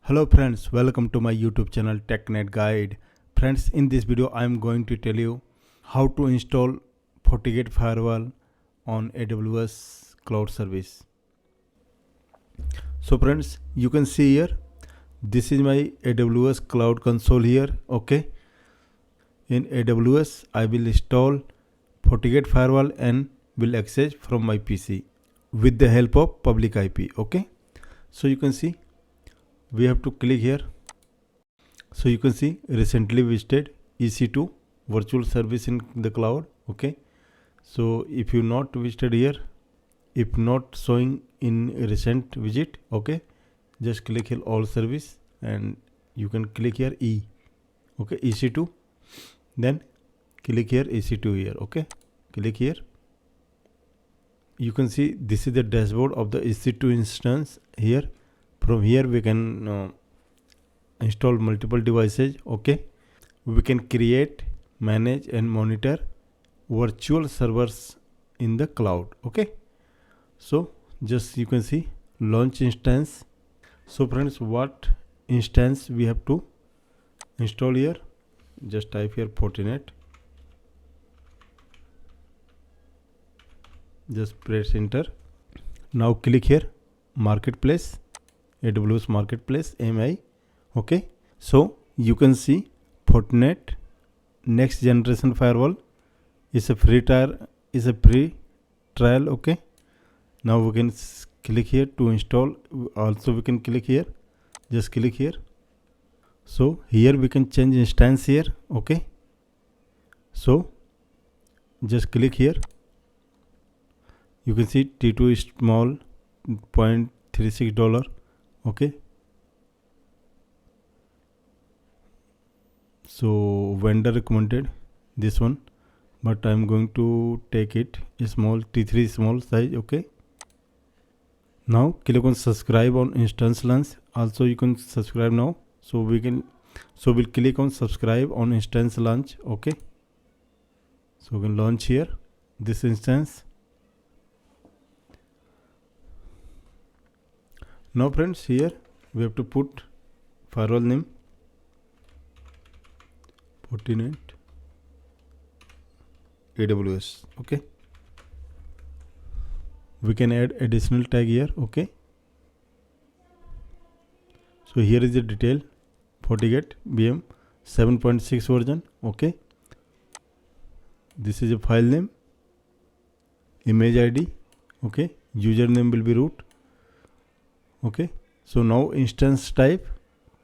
Hello friends, welcome to my YouTube channel TechNet Guide. Friends, in this video I am going to tell you how to install FortiGate Firewall on AWS cloud service. So friends, you can see here, this is my AWS cloud console here, okay. In AWS, I will install FortiGate Firewall and will access from my PC with the help of public IP, okay. So you can see, we have to click here. So you can see recently visited EC2 virtual service in the cloud, okay. So if you not visited here, if not showing in recent visit, okay, just click here all service and you can click here E, okay, EC2, then click here EC2 here, okay, click here. You can see this is the dashboard of the EC2 instance here. From here we can install multiple devices, okay. We can create, manage and monitor virtual servers in the cloud, okay. So just you can see launch instance. So friends, what instance we have to install here? Just type here Fortinet, just press enter. Now click here marketplace, AWS marketplace AMI, okay. So you can see Fortinet next generation firewall is a free trial, okay. Now we can click here to install. Also we can click here, just click here. So here we can change instance here, okay. So just click here. You can see T2 is small, $0.36, okay. So vendor recommended this one, but I'm going to take it small, T3 small size, okay. Now click on subscribe on instance launch. Also you can subscribe now. So we'll click on subscribe on instance launch, okay. So we can launch here this instance. Now friends, here we have to put firewall name Fortinet AWS, okay. We can add additional tag here, okay. So here is the detail, FortiGate VM 7.6 version, okay. This is a file name, image ID, okay. Username will be root, okay. So now instance type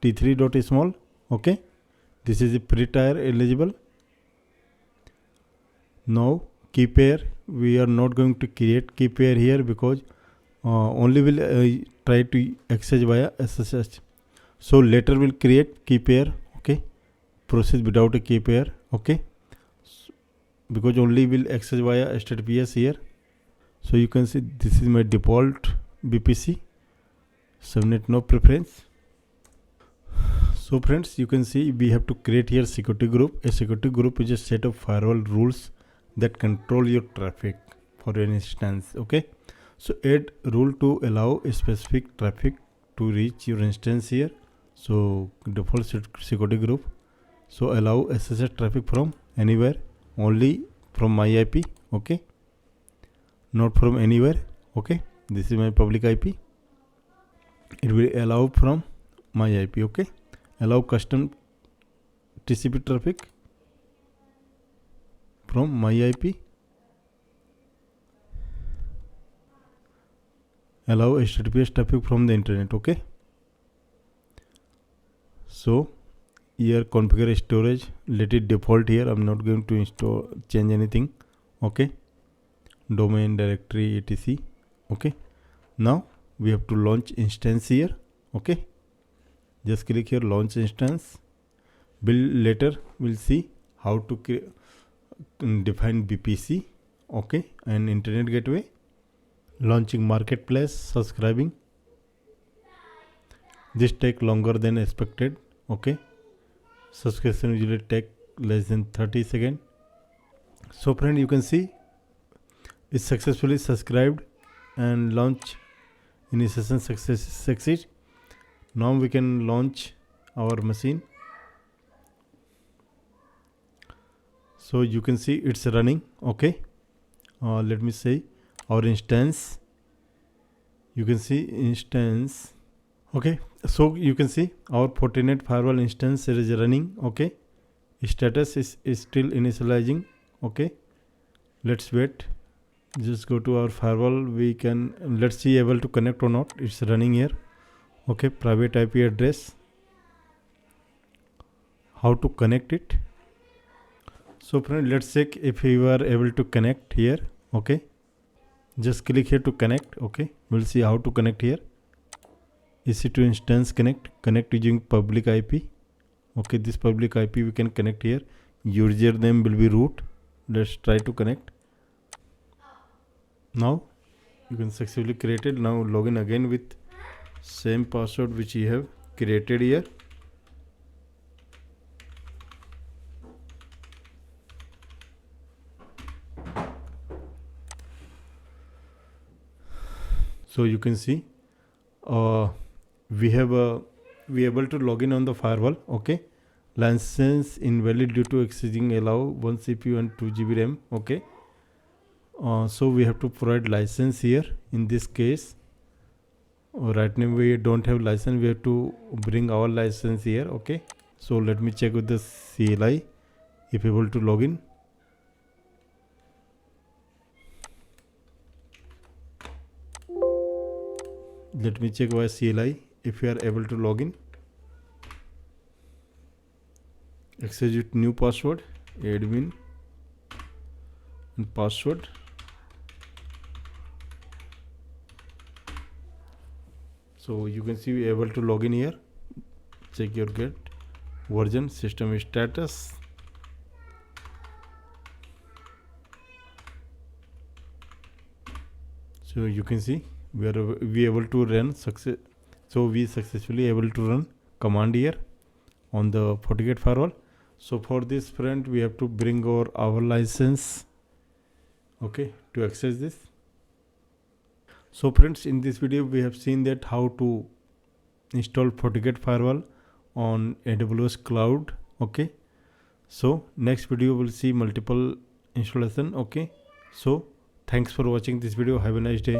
T3.small, okay. This is a pre-tier eligible. Now key pair, we are not going to create key pair here because only will try to access via SSH. So later we'll create key pair, okay. Process without a key pair, okay. Because only will access via HTTPS here. So you can see this is my default VPC. Subnet no preference. So friends, you can see we have to create here security group. A security group is a set of firewall rules that control your traffic for an instance, okay. So add rule to allow a specific traffic to reach your instance here. So default security group. So allow SSH traffic from anywhere, only from my IP, okay. Not from anywhere, okay. This is my public IP. It will allow from my IP, okay. Allow custom TCP traffic from my IP. Allow HTTPS traffic from the internet, okay. So here configure storage, let it default here. I'm not going to change anything, okay. Domain directory etc, okay. Now we have to launch instance here, okay. Just click here launch instance. Later we'll see how to define VPC, okay, and internet gateway. Launching marketplace, subscribing. This take longer than expected, okay. Subscription usually take less than 30 seconds. So friend, you can see it's successfully subscribed and launch initiation success. Now we can launch our machine. So you can see it's running. Okay, let me say our instance. You can see instance. Okay, so you can see our Fortinet firewall instance is running. Okay, status is still initializing. Okay, let's wait. Just go to our firewall. We can, let's see able to connect or not. It's running here. Okay, private IP address. How to connect it? So friend, let's check if we were able to connect here. Okay, just click here to connect. Okay, we'll see how to connect here. EC2 instance connect using public IP. Okay, this public IP we can connect here. User name will be root. Let's try to connect. Now you can successfully created. Now login again with same password which you have created here. So you can see we able to log in on the firewall. Okay, license invalid due to exceeding allow 1 CPU and 2 GB RAM. Okay, so we have to provide license here. In this case, right now we don't have license. We have to bring our license here. Okay, so let me check with the CLI if able to log in. Let me check via CLI if we are able to log in. Execute new password, admin and password. So you can see we are able to log in here. Check your get version, system status. So you can see we able to run success. So we successfully able to run command here on the FortiGate firewall. So for this friend, we have to bring our license. Okay, to access this. So friends, in this video we have seen that how to install FortiGate firewall on AWS cloud. Okay, so next video we'll see multiple installation. Okay, so thanks for watching this video. Have a nice day.